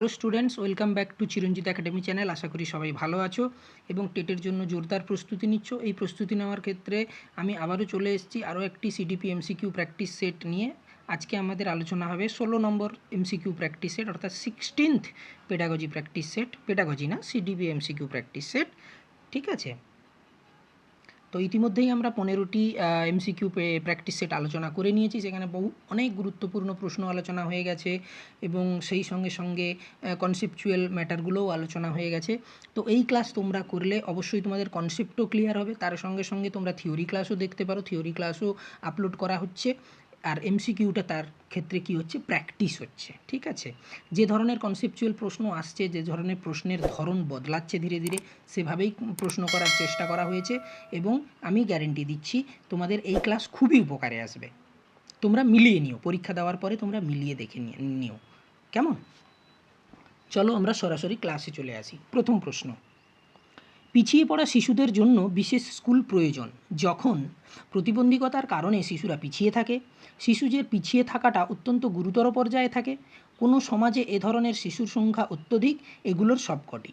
Hello students, welcome back to Chiranjit academy channel. আশা করি সবাই ভালো আছো এবং টেটের জন্য জোরদার প্রস্তুতি নিচ্ছ। এই প্রস্তুতি নেওয়ার ক্ষেত্রে আমি আবারও চলে এসেছি আরও একটি সিডিপি এমসিকিউ প্র্যাকটিস সেট নিয়ে। আজকে আমাদের আলোচনা হবে 16 নম্বর এমসিকিউ প্র্যাকটিস সেট, অর্থাৎ 16th pedagogy practice set. Pedagogy না, সিডিপি এমসিকিউ প্র্যাকটিস সেট। ঠিক আছে, তো ইতিমধ্যেই আমরা 15টি এমসিকিউ প্র্যাকটিস সেট আলোচনা করে নিয়েছি। সেখানে অনেক গুরুত্বপূর্ণ প্রশ্ন আলোচনা হয়ে গেছে এবং সেই সঙ্গে সঙ্গে কনসেপচুয়াল ম্যাটারগুলোও আলোচনা হয়ে গেছে। তো এই ক্লাস তোমরা করলে অবশ্যই তোমাদের কনসেপ্টও ক্লিয়ার হবে, তার সঙ্গে সঙ্গে তোমরা থিওরি ক্লাসও দেখতে পারো। থিওরি ক্লাসও আপলোড করা হচ্ছে, আর এমসিকিউটা তার ক্ষেত্রে কি হচ্ছে, প্র্যাকটিস হচ্ছে। ঠিক আছে, যে ধরনের কনসেপচুয়াল প্রশ্ন আসছে, যে ধরনের প্রশ্নের ধরন বদলাচ্ছে ধীরে ধীরে, সেভাবেই প্রশ্ন করার চেষ্টা করা হয়েছে এবং আমি গ্যারেন্টি দিচ্ছি তোমাদের এই ক্লাস খুবই উপকারে আসবে। তোমরা মিলিয়ে নিও, পরীক্ষা দেওয়ার পরে তোমরা মিলিয়ে দেখে নিও। কেমন? চলো আমরা সরাসরি ক্লাসে চলে আসি। প্রথম প্রশ্ন, পিছিয়ে পড়া শিশুদের জন্য বিশেষ স্কুল প্রয়োজন যখন প্রতিবন্ধকতার কারণে শিশুরা পিছিয়ে থাকে, শিশুদের পিছিয়ে থাকাটা অত্যন্ত গুরুতর পর্যায়ে থাকে, কোনো সমাজে এ ধরনের শিশুর সংখ্যা অত্যধিক, এগুলোর সবকটি।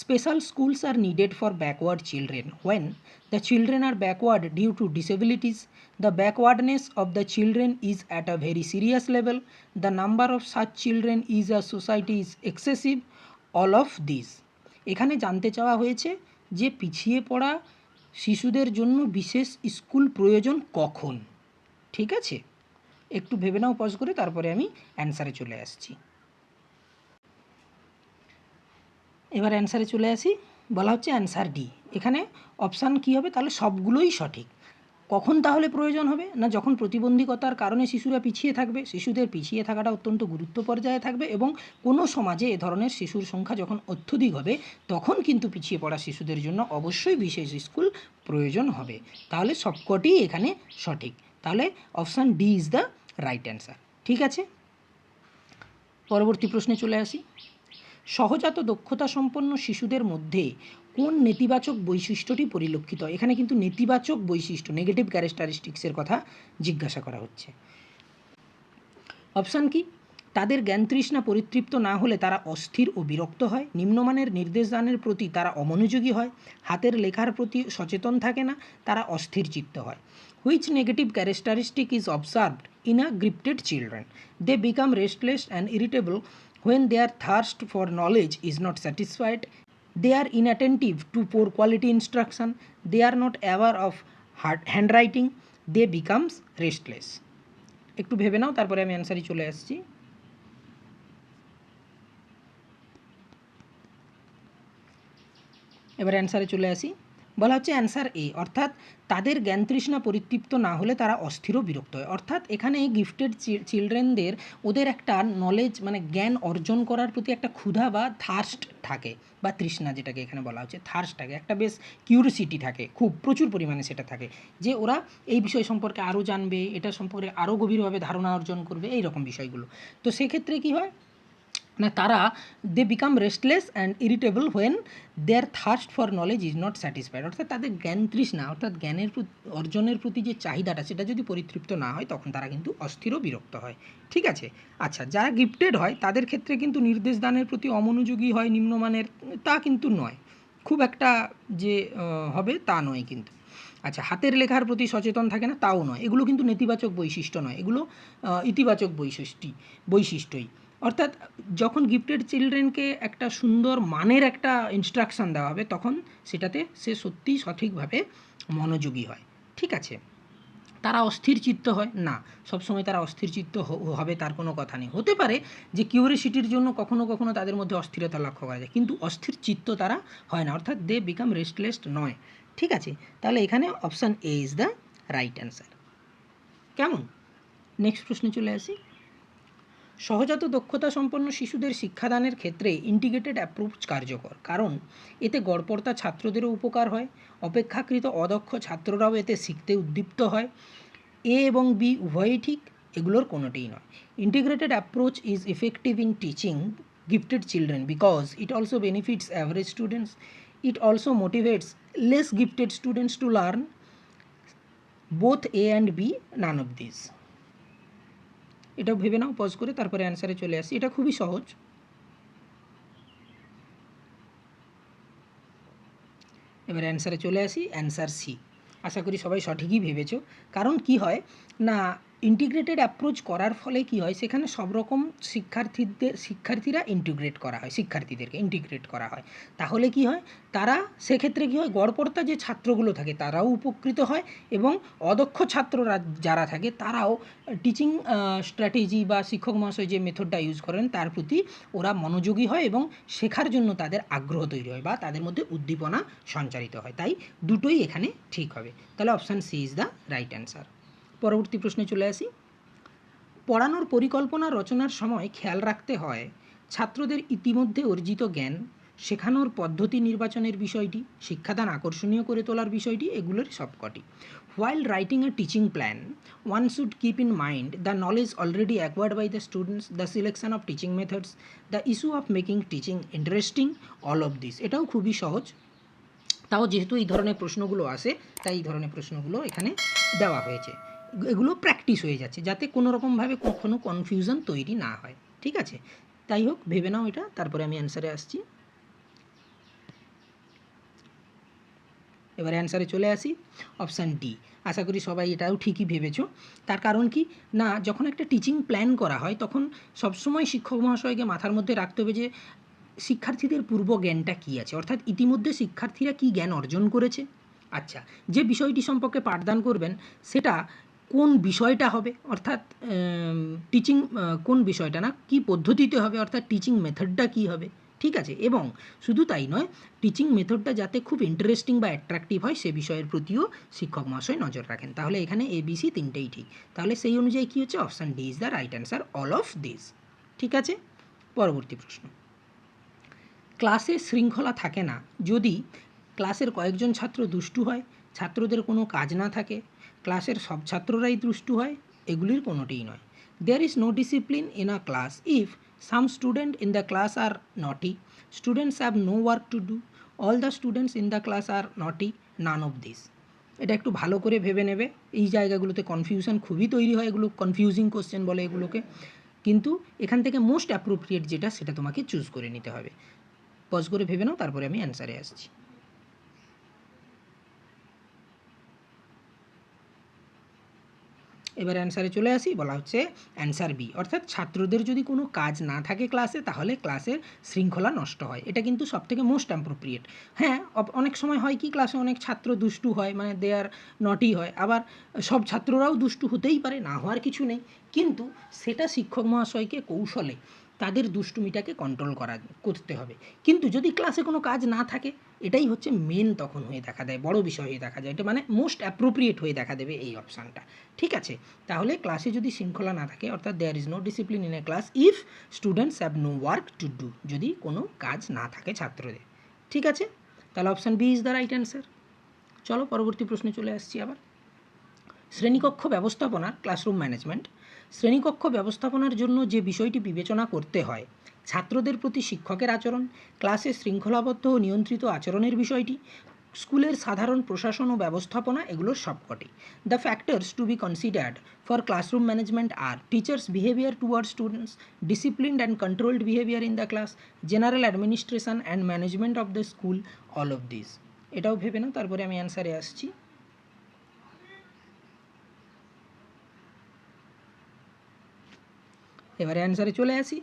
Special schools are needed for backward children when the children are backward due to disabilities, the backwardness of the children is at a very serious level, the number of such children is a society is excessive, all of this. এখানে জানতে চাওয়া হয়েছে যে পিছিয়ে পড়া শিশুদের জন্য বিশেষ স্কুল প্রয়োজন কখন। ঠিক আছে, একটু ভেবে নাও পজ করে, তারপরে আমি অ্যান্সারে চলে আসছি। এবার অ্যান্সারে চলে আসি। বলা হচ্ছে অ্যান্সার ডি। এখানে অপশান কী হবে তাহলে? সবগুলোই সঠিক। কখন তাহলে প্রয়োজন হবে না? যখন প্রতিবন্ধকতার কারণে শিশুরা পিছিয়ে থাকবে, শিশুদের পিছিয়ে থাকাটা অত্যন্ত গুরুত্ব পর্যায়ে থাকবে এবং কোনো সমাজে এ ধরনের শিশুর সংখ্যা যখন অত্যধিক হবে, তখন কিন্তু পিছিয়ে পড়া শিশুদের জন্য অবশ্যই বিশেষ স্কুল প্রয়োজন হবে। তাহলে সবকটি এখানে সঠিক। তাহলে option D is the right answer. ঠিক আছে, পরবর্তী প্রশ্নে চলে আসি। সহজাত দক্ষতা সম্পন্ন শিশুদের মধ্যে কোন নেতিবাচক বৈশিষ্ট্যটি পরিলক্ষিত হয়? এখানে কিন্তু নেতিবাচক বৈশিষ্ট্য, নেগেটিভ ক্যারেক্টারিস্টিক্সের কথা জিজ্ঞাসা করা হচ্ছে। অপশান কি? তাদের জ্ঞান তৃষ্ণা পরিতৃপ্ত না হলে তারা অস্থির ও বিরক্ত হয়, নিম্নমানের নির্দেশদানের প্রতি তারা অমনোযোগী হয়, হাতের লেখার প্রতি সচেতন থাকে না, তারা অস্থির চিত্ত হয়। Which negative characteristic is observed in a gifted children? They become restless and irritable when their thirst for knowledge is not satisfied, they are inattentive to poor quality instruction, they are not aware of handwriting, they becomes restless. একটু ভেবে নাও, তারপরে আমি অ্যান্সারই চলে আসছি। এবার অ্যান্সারে চলে আসি। বলা হচ্ছে অ্যান্সার এ, অর্থাৎ তাদের জ্ঞান তৃষ্ণা পরিতৃপ্ত না হলে তারা অস্থির ও বিরক্ত হয়। অর্থাৎ এখানে গিফটেড চিলড্রেনদের ওদের একটা নলেজ, মানে জ্ঞান অর্জন করার প্রতি একটা ক্ষুধা বা থার্স্ট থাকে, বা তৃষ্ণা যেটাকে এখানে বলা হচ্ছে, থার্স্ট থাকে, একটা বেশ কিউরিসিটি থাকে, খুব প্রচুর পরিমাণে সেটা থাকে, যে ওরা এই বিষয় সম্পর্কে আরও জানবে, এটা সম্পর্কে আরও গভীরভাবে ধারণা অর্জন করবে, এই রকম বিষয়গুলো। তো সেক্ষেত্রে কী হয় না, তারা they become restless and irritable when their thirst for knowledge is not satisfied. অর্থাৎ তাদের জ্ঞান তৃষ্ণা, অর্থাৎ জ্ঞানের অর্জনের প্রতি যে চাহিদাটা, সেটা যদি পরিতৃপ্ত না হয়, তখন তারা কিন্তু অস্থির ও বিরক্ত হয়। ঠিক আছে, আচ্ছা, যারা গিফটেড হয় তাদের ক্ষেত্রে কিন্তু নির্দেশ দানের প্রতি অমনোযোগী হয়, নিম্নমানের, তা কিন্তু নয়, খুব একটা যে হবে তা নয় কিন্তু। আচ্ছা, হাতের লেখার প্রতি সচেতন থাকে না, তাও নয়। এগুলো কিন্তু নেতিবাচক বৈশিষ্ট্য নয়, এগুলো ইতিবাচক বৈশিষ্ট্যই। অর্থাৎ যখন গিফটেড চিলড্রেনকে একটা সুন্দর মানের একটা ইনস্ট্রাকশান দেওয়া হবে, তখন সেটাতে সে সত্যিই সঠিকভাবে মনোযোগী হয়। ঠিক আছে, তারা অস্থির চিত্ত হয় না, সবসময় তারা অস্থির চিত্ত হবে তার কোনো কথা নেই। হতে পারে যে কিউরিসিটির জন্য কখনো কখনো তাদের মধ্যে অস্থিরতা লক্ষ্য করা যায়, কিন্তু অস্থির চিত্ত তারা হয় না, অর্থাৎ দে বিকাম রেস্টলেস নয়। ঠিক আছে, তাহলে এখানে option A is the right answer. কেমন? নেক্সট প্রশ্নে চলে আসি। সহজাত দক্ষতা সম্পন্ন শিশুদের শিক্ষাদানের ক্ষেত্রে ইন্টিগ্রেটেড অ্যাপ্রোচ কার্যকর, কারণ এতে গড়পড়তা ছাত্রদেরও উপকার হয়, অপেক্ষাকৃত অদক্ষ ছাত্ররাও এতে শিখতে উদ্দীপ্ত হয়। এ এবং বি উভয়ই ঠিক, এগুলোর কোনোটিই নয়। Integrated approach is effective in teaching gifted children because it also benefits average students, it also motivates less gifted students to learn both A and B, none of this. এটা ভেবে নাও পজ করে, তারপরে অ্যান্সারে চলে আসি। এটা খুবই সহজ। এবার অ্যান্সারে চলে আসি, অ্যান্সার সি। আশা করি সবাই সঠিকই ভেবেছো। কারণ কি হয় না, ইন্টিগ্রেটেড অ্যাপ্রোচ করার ফলে কি হয়, সেখানে সব রকম শিক্ষার্থীরা ইন্টিগ্রেট করা হয়, শিক্ষার্থীদেরকে ইন্টিগ্রেট করা হয়। তাহলে কি হয়, তারা সেক্ষেত্রে কী হয়, গড়পড়তা যে ছাত্রগুলো থাকে তারাও উপকৃত হয় এবং অদক্ষ ছাত্ররা যারা থাকে তারাও টিচিং স্ট্র্যাটেজি বা শিক্ষক মহাশয় যে মেথডটা ইউজ করেন তার প্রতি ওরা মনোযোগী হয় এবং শেখার জন্য তাদের আগ্রহ তৈরি হয় বা তাদের মধ্যে উদ্দীপনা সঞ্চারিত হয়। তাই দুটোই এখানে ঠিক হবে। তাহলে option C is the right answer. পরবর্তী প্রশ্নে চলে আসি। পড়ানোর পরিকল্পনা রচনার সময় খেয়াল রাখতে হয় ছাত্রদের ইতিমধ্যে অর্জিত জ্ঞান, শেখানোর পদ্ধতি নির্বাচনের বিষয়টি, শিক্ষাদান আকর্ষণীয় করে তোলার বিষয়টি, এগুলোর সবকটি। While writing a teaching plan, one should keep in mind the knowledge already acquired by the students, the selection of teaching methods, the issue of making teaching interesting, all of this. এটাও খুবই সহজ, তাও যেহেতু এই ধরনের প্রশ্নগুলো আসে তাই এই ধরনের প্রশ্নগুলো এখানে দেওয়া হয়েছে। এগুলো প্র্যাকটিস হয়ে যাচ্ছে যাতে কোনো রকমভাবে কখনো কনফিউশন তৈরি না হয়। ঠিক আছে, তাই হোক, ভেবে নাও এটা, তারপরে আমি অ্যান্সারে আসছি। এবারে অ্যান্সারে চলে আসি, অপশান ডি। আশা করি সবাই এটাও ঠিকই ভেবেছো। তার কারণ কি না, যখন একটা টিচিং প্ল্যান করা হয় তখন সবসময় শিক্ষক মহাশয়কে মাথার মধ্যে রাখতে হবে যে শিক্ষার্থীদের পূর্ব জ্ঞানটা কী আছে, অর্থাৎ ইতিমধ্যে শিক্ষার্থীরা কী জ্ঞান অর্জন করেছে। আচ্ছা, যে বিষয়টি সম্পর্কে পাঠদান করবেন সেটা কোন বিষয়টা হবে, অর্থাৎ টিচিং কোন বিষয়টা না, কী পদ্ধতিতে হবে, অর্থাৎ টিচিং মেথডটা কী হবে। ঠিক আছে, এবং শুধু তাই নয়, টিচিং মেথডটা যাতে খুব ইন্টারেস্টিং বা অ্যাট্রাকটিভ হয় সে বিষয়ের প্রতিও শিক্ষক মহাশয় নজর রাখেন। তাহলে এখানে এবিসি তিনটেই ঠিক। তাহলে সেই অনুযায়ী কী হচ্ছে, option D is the right answer, all of this. ঠিক আছে, পরবর্তী প্রশ্ন। ক্লাসে শৃঙ্খলা থাকে না যদি ক্লাসের কয়েকজন ছাত্র দুষ্টু হয়, ছাত্রদের কোনো কাজ না থাকে, ক্লাসের সব ছাত্ররাই দুষ্টু হয়, এগুলির কোনোটিই নয়। There is no discipline in a class if some student in the class are naughty, students have no work to do, all the students in the class are naughty, none of this. এটা একটু ভালো করে ভেবে নেবে, এই জায়গাগুলোতে confusion খুবই তৈরি হয়, এগুলো কনফিউজিং কোশ্চেন বলে এগুলোকে, কিন্তু এখান থেকে মোস্ট অ্যাপ্রোপ্রিয়েট যেটা সেটা তোমাকে চুজ করে নিতে হবে। পজ করে ভেবে নাও, তারপরে আমি অ্যান্সারে আসছি। এবার অ্যান্সারে চলে আসি, বলা হচ্ছে অ্যান্সার বি, অর্থাৎ ছাত্রদের যদি কোনো কাজ না থাকে ক্লাসে তাহলে ক্লাসের শৃঙ্খলা নষ্ট হয়। এটা কিন্তু সবথেকে মোস্ট অ্যাপ্রোপ্রিয়েট। হ্যাঁ, অনেক সময় হয় কি, ক্লাসে অনেক ছাত্র দুষ্টু হয়, মানে দে আর নটি হয়, আবার সব ছাত্ররাও দুষ্টু হতেই পারে, না হওয়ার কিছু নেই, কিন্তু সেটা শিক্ষক মহাশয়কে কৌশলে তাদের দুষ্টুমিটাকে কন্ট্রোল করতে হবে। কিন্তু যদি ক্লাসে কোনো কাজ না থাকে, এটাই হচ্ছে মেন তখন হয়ে দেখা দেয়, বড় বিষয় হয়ে দেখা যায়, এটা মানে মোস্ট অ্যাপ্রোপ্রিয়েট হয়ে দেখা দেবে এই অপশানটা। ঠিক আছে, তাহলে ক্লাসে যদি শৃঙ্খলা না থাকে, অর্থাৎ there is no discipline in a class if students have no work to do, যদি কোনো কাজ না থাকে ছাত্রদের। ঠিক আছে, তাহলে option B is the right answer. চলো পরবর্তী প্রশ্নে চলে আসছি আবার। শ্রেণীকক্ষ ব্যবস্থাপনা, ক্লাসরুম ম্যানেজমেন্ট। শ্রেণীকক্ষ ব্যবস্থাপনার জন্য যে বিষয়টি বিবেচনা করতে হয়, ছাত্রদের প্রতি শিক্ষকের আচরণ, ক্লাসে শৃঙ্খলাবদ্ধ ও নিয়ন্ত্রিত আচরণের বিষয়টি, স্কুলের সাধারণ প্রশাসন ও ব্যবস্থাপনা, এগুলোর সবকটি। The factors to be considered for classroom management are teachers behaviour towards students, disciplined and controlled behaviour in the class, general administration and management of the school, all of this. এটাও ভেবে নাও, তারপরে আমি অ্যান্সারে আসছি। এবারে অ্যান্সারে চলে আসি,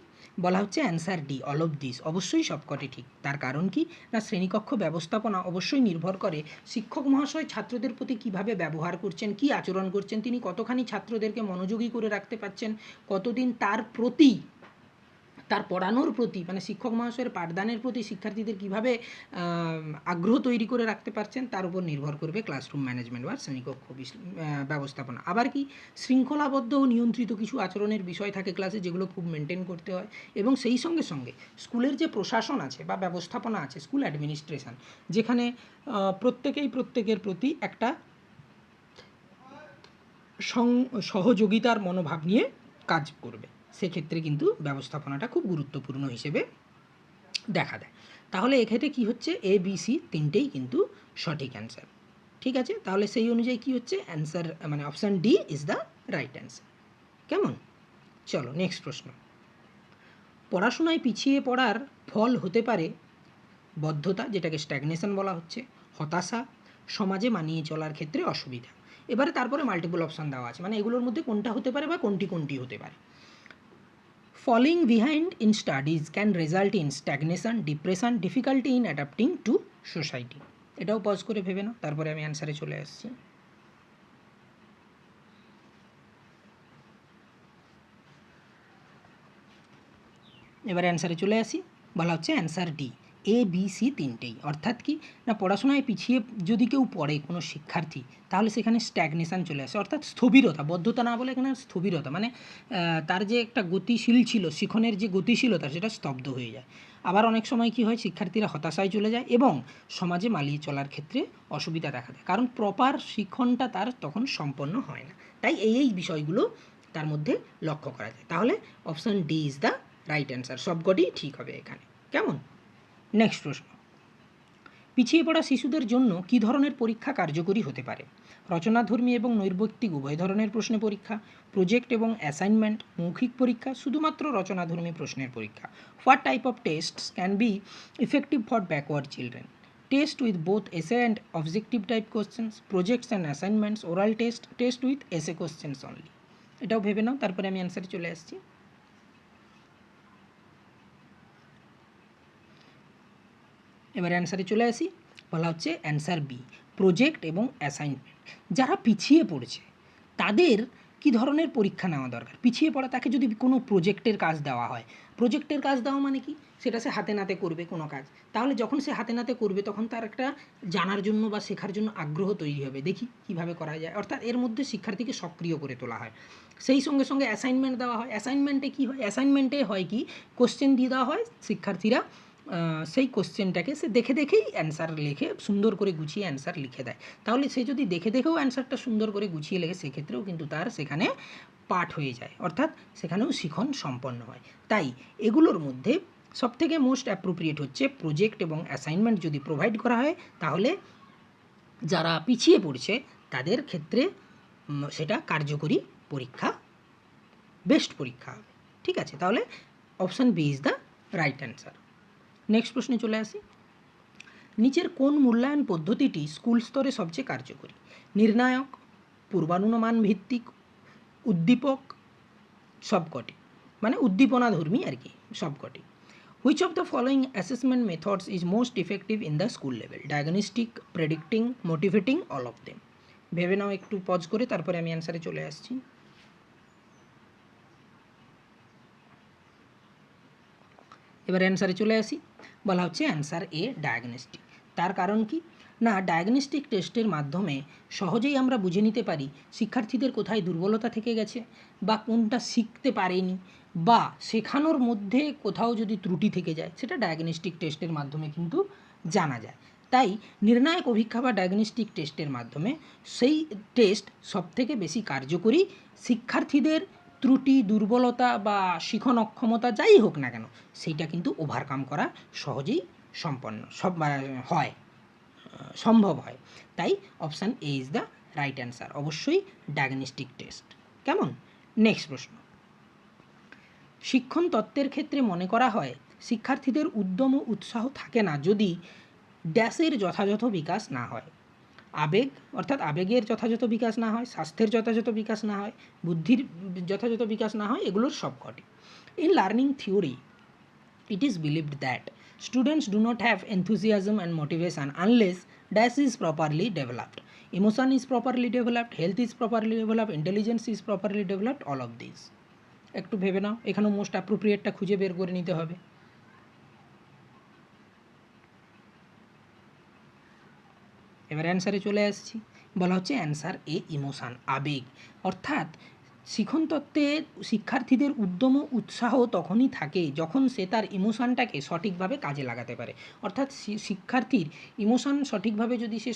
বলা হচ্ছে answer D, all of this, অবশ্যই সবকটি ঠিক। তার কারণ কি না, শ্রেণীকক্ষ ব্যবস্থাপনা অবশ্যই নির্ভর করে শিক্ষক মহাশয় ছাত্রদের প্রতি কীভাবে ব্যবহার করছেন, কী আচরণ করছেন, তিনি কতখানি ছাত্রদেরকে মনোযোগী করে রাখতে পারছেন, কতদিন তার পড়ানোর প্রতি, মানে শিক্ষক মহাশয়ের পাঠদানের প্রতি শিক্ষার্থীদের কীভাবে আগ্রহ তৈরি করে রাখতে পারছেন, তার উপর নির্ভর করবে ক্লাসরুম ম্যানেজমেন্ট বা শ্রেণীকক্ষ ব্যবস্থাপনা। আবার কি, শৃঙ্খলাবদ্ধ ও নিয়ন্ত্রিত কিছু আচরণের বিষয় থাকে ক্লাসে, যেগুলো খুব মেনটেন করতে হয়, এবং সেই সঙ্গে সঙ্গে স্কুলের যে প্রশাসন আছে বা ব্যবস্থাপনা আছে, স্কুল অ্যাডমিনিস্ট্রেশন, যেখানে প্রত্যেকের প্রতি একটা সহযোগিতার মনোভাব নিয়ে কাজ করবে, সেক্ষেত্রে কিন্তু ব্যবস্থাপনাটা খুব গুরুত্বপূর্ণ হিসেবে দেখা দেয়। তাহলে এক্ষেত্রে কী হচ্ছে, এ বি সি তিনটেই কিন্তু সঠিক অ্যান্সার। ঠিক আছে, তাহলে সেই অনুযায়ী কী হচ্ছে অ্যান্সার, মানে option D is the right answer. কেমন? চলো নেক্সট প্রশ্ন। পড়াশোনায় পিছিয়ে পড়ার ফল হতে পারে বদ্ধতা, যেটাকে স্ট্যাগনেশন বলা হচ্ছে, হতাশা, সমাজে মানিয়ে চলার ক্ষেত্রে অসুবিধা। এবারে তারপরে মাল্টিপল অপশান দেওয়া আছে, মানে এগুলোর মধ্যে কোনটা হতে পারে বা কোনটি হতে পারে। Falling behind in studies can result in stagnation, depression, difficulty in adapting to society. এটাও পজ করে ভেবে নাও, তারপরে আমি অ্যান্সারে চলে আসছি। এবারে অ্যান্সারে চলে আসি, বলা হচ্ছে answer D, A B C তিনটেই। অর্থাৎ কি না, পড়াশোনায় পিছিয়ে যদি কেউ পড়ে কোনো শিক্ষার্থী, তাহলে সেখানে স্ট্যাগনেশন চলে আসে, অর্থাৎ স্থবিরতা, বদ্ধতা না বলে এখানে স্থবিরতা, মানে তার যে একটা গতিশীল ছিল, শিখনের যে গতিশীলতা সেটা স্তব্ধ হয়ে যায়। আবার অনেক সময় কি হয়, শিক্ষার্থীরা হতাশায় চলে যায় এবং সমাজে মানিয়ে চলার ক্ষেত্রে অসুবিধা দেখা দেয়, কারণ প্রপার শিক্ষণটা তার তখন সম্পন্ন হয় না। তাই এই বিষয়গুলো তার মধ্যে লক্ষ্য করা যায়। তাহলে option D is the right answer, সবকটি ঠিক হবে এখানে। কেমন? নেক্সট প্রশ্ন, পিছিয়ে পড়া শিশুদের জন্য কী ধরনের পরীক্ষা কার্যকরী হতে পারে? রচনাধর্মী এবং নৈর্ব্যক্তিক উভয় ধরনের প্রশ্নে পরীক্ষা, প্রজেক্ট এবং অ্যাসাইনমেন্ট, মৌখিক পরীক্ষা, শুধুমাত্র রচনাধর্মী প্রশ্নের পরীক্ষা। What type of tests can be effective for backward children? Test with both essay and objective type questions, projects and assignments, oral test, test with essay questions only. এটাও ভেবে নাও, তারপরে আমি অ্যান্সারে চলে আসছি। এবারে অ্যান্সারে চলে আসি, বলা হচ্ছে অ্যান্সার বি, প্রজেক্ট এবং অ্যাসাইনমেন্ট। যারা পিছিয়ে পড়েছে তাদের কী ধরনের পরীক্ষা নেওয়া দরকার? পিছিয়ে পড়া, তাকে যদি কোনো প্রজেক্টের কাজ দেওয়া হয়, প্রজেক্টের কাজ দেওয়া মানে কি, সেটা সে হাতে নাতে করবে কোনো কাজ, তাহলে যখন সে হাতে নাতে করবে তখন তার একটা জানার জন্য বা শেখার জন্য আগ্রহ তৈরি হবে, দেখি কীভাবে করা যায়, অর্থাৎ এর মধ্যে শিক্ষার্থীকে সক্রিয় করে তোলা হয়। সেই সঙ্গে সঙ্গে অ্যাসাইনমেন্ট দেওয়া হয়। অ্যাসাইনমেন্টে কী হয়, অ্যাসাইনমেন্টে হয় কি, কোশ্চেন দিয়ে দেওয়া হয়, শিক্ষার্থীরা সেই কোশ্চেনটাকে সে দেখে দেখেই অ্যান্সার লিখে সুন্দর করে গুছিয়ে অ্যান্সার লিখে দেয়। তাহলে সে যদি দেখে দেখেও অ্যান্সারটা সুন্দর করে গুছিয়ে লেখে, সেক্ষেত্রেও কিন্তু তার সেখানে পাঠ হয়ে যায়, অর্থাৎ সেখানেও শিখন সম্পন্ন হয়। তাই এগুলোর মধ্যে সবথেকে মোস্ট অ্যাপ্রোপ্রিয়েট হচ্ছে প্রজেক্ট এবং অ্যাসাইনমেন্ট যদি প্রোভাইড করা হয়, তাহলে যারা পিছিয়ে পড়ছে তাদের ক্ষেত্রে সেটা কার্যকরী পরীক্ষা, বেস্ট পরীক্ষা হবে। ঠিক আছে, তাহলে option B is the right answer. Next প্রশ্নে চলে আসি, নিচের কোন মূল্যায়ন পদ্ধতিটি স্কুল স্তরে সবচেয়ে কার্যকরী? নির্ণায়ক, পূর্বানুমান ভিত্তিক, উদ্দীপক, সবকটি, মানে উদ্দীপনাধর্মী আর কি, সবকটি। Which of the following assessment methods is most effective in the school level? Diagnostic, predicting, motivating, all of them. ভেবে নাও একটু পজ করে, তারপরে আমি অ্যান্সারে চলে আসছি। এবার অ্যান্সারে চলে আসি, বলা হচ্ছে অ্যান্সার এ, ডায়াগনস্টিক। তার কারণ কি না, ডায়াগনস্টিক টেস্টের মাধ্যমে সহজেই আমরা বুঝে নিতে পারি শিক্ষার্থীদের কোথায় দুর্বলতা থেকে গেছে, বা কোনটা শিখতে পারেনি, বা শেখানোর মধ্যে কোথাও যদি ত্রুটি থেকে যায়, সেটা ডায়াগনস্টিক টেস্টের মাধ্যমে কিন্তু জানা যায়। তাই নির্ণায়ক অভিক্ষা বা ডায়াগনস্টিক টেস্টের মাধ্যমে সেই টেস্ট সবথেকে বেশি কার্যকরী, শিক্ষার্থীদের ত্রুটি, দুর্বলতা বা শিখন অক্ষমতা যাই হোক না কেন, সেইটা কিন্তু ওভারকাম করা সহজেই সম্ভব হয়। তাই option A is the right answer, অবশ্যই ডায়াগনস্টিক টেস্ট। কেমন? নেক্সট প্রশ্ন, শিক্ষণ তত্ত্বের ক্ষেত্রে মনে করা হয় শিক্ষার্থীদের উদ্যম ও উৎসাহ থাকে না যদি ড্যাশের যথাযথ বিকাশ না হয়। আবেগ, অর্থাৎ আবেগের যথাযথ বিকাশ না হয়, স্বাস্থ্যের যথাযথ বিকাশ না হয়, বুদ্ধির যথাযথ বিকাশ না হয়, এগুলোর সবকটি। In learning theory it is believed that students do not have enthusiasm and motivation unless dash is properly developed. Emotion is properly developed, health is properly developed, intelligence is properly developed, all of these. একটু ভেবে নাও, এখানেও most অ্যাপ্রোপ্রিয়েটটা খুঁজে বের করে নিতে হবে। এবার অ্যান্সারে চলে আসছি, বলা হচ্ছে অ্যান্সার এ, ইমোশান, আবেগ। অর্থাৎ শিখন তত্ত্বে শিক্ষার্থীদের উদ্যম ও উৎসাহ তখনই থাকে যখন সে তার ইমোশানটাকে সঠিকভাবে কাজে লাগাতে পারে। অর্থাৎ শিক্ষার্থীর ইমোশান সঠিকভাবে যদি সে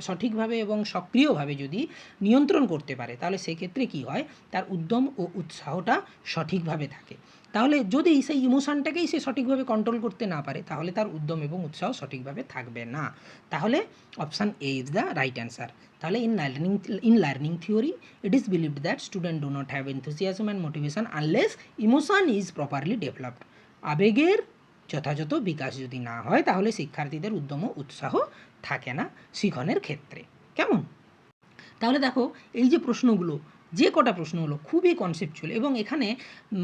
সঠিকভাবে এবং সক্রিয়ভাবে যদি নিয়ন্ত্রণ করতে পারে, তাহলে সেক্ষেত্রে কী হয়, তার উদ্যম ও উৎসাহটা সঠিকভাবে থাকে। তাহলে যদি সেই ইমোশানটাকেই সে সঠিকভাবে কন্ট্রোল করতে না পারে, তাহলে তার উদ্যম এবং উৎসাহ সঠিকভাবে থাকবে না। তাহলে option A is the right answer. তাহলে in learning theory it is believed that students do not have enthusiasm and motivation unless emotion is properly developed. আবেগের যথাযথ বিকাশ যদি না হয় তাহলে শিক্ষার্থীদের উদ্যম ও উৎসাহ থাকে না শিখনের ক্ষেত্রে। কেমন? তাহলে দেখো এই যে প্রশ্নগুলো, যে কটা প্রশ্ন হলো খুবই কনসেপচুয়াল, এবং এখানে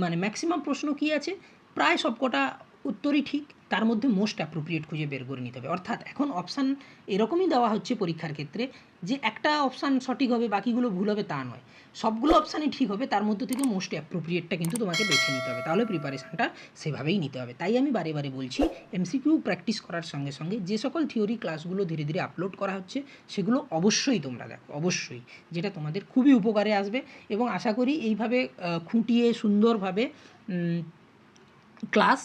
মানে ম্যাক্সিমাম প্রশ্ন কি আছে, প্রায় সব কটা উত্তরই ঠিক, তার মধ্যে মোস্ট অ্যাপ্রোপ্রিয়েট খুঁজে বের করে নিতে হবে। অর্থাৎ এখন অপশান এরকমই দেওয়া হচ্ছে পরীক্ষার ক্ষেত্রে যে একটা অপশান সঠিক হবে বাকিগুলো ভুল হবে তা নয়, সবগুলো অপশানই ঠিক হবে, তার মধ্যে থেকে মোস্ট অ্যাপ্রোপ্রিয়েটটা কিন্তু তোমাকে বেছে নিতে হবে, তাহলে প্রিপারেশানটা সেভাবেই নিতে হবে। তাই আমি বারে বারে বলছি এমসিকিউ প্র্যাকটিস করার সঙ্গে সঙ্গে যে সকল থিওরি ক্লাসগুলো ধীরে ধীরে আপলোড করা হচ্ছে সেগুলো অবশ্যই তোমরা দেখো, অবশ্যই, যেটা তোমাদের খুবই উপকারে আসবে। এবং আশা করি এইভাবে খুঁটিয়ে সুন্দরভাবে ক্লাস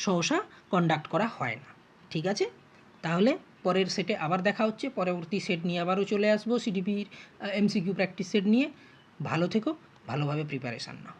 সহসা কন্ডাক্ট করা হয় না। ঠিক আছে, তাহলে পরের সেটে আবার দেখা হচ্ছে, পরবর্তী সেট নিয়ে আবারও চলে আসবো সিডিপির এমসিকিউ প্র্যাকটিস সেট নিয়ে। ভালো থেকো, ভালোভাবে প্রিপারেশান নাও।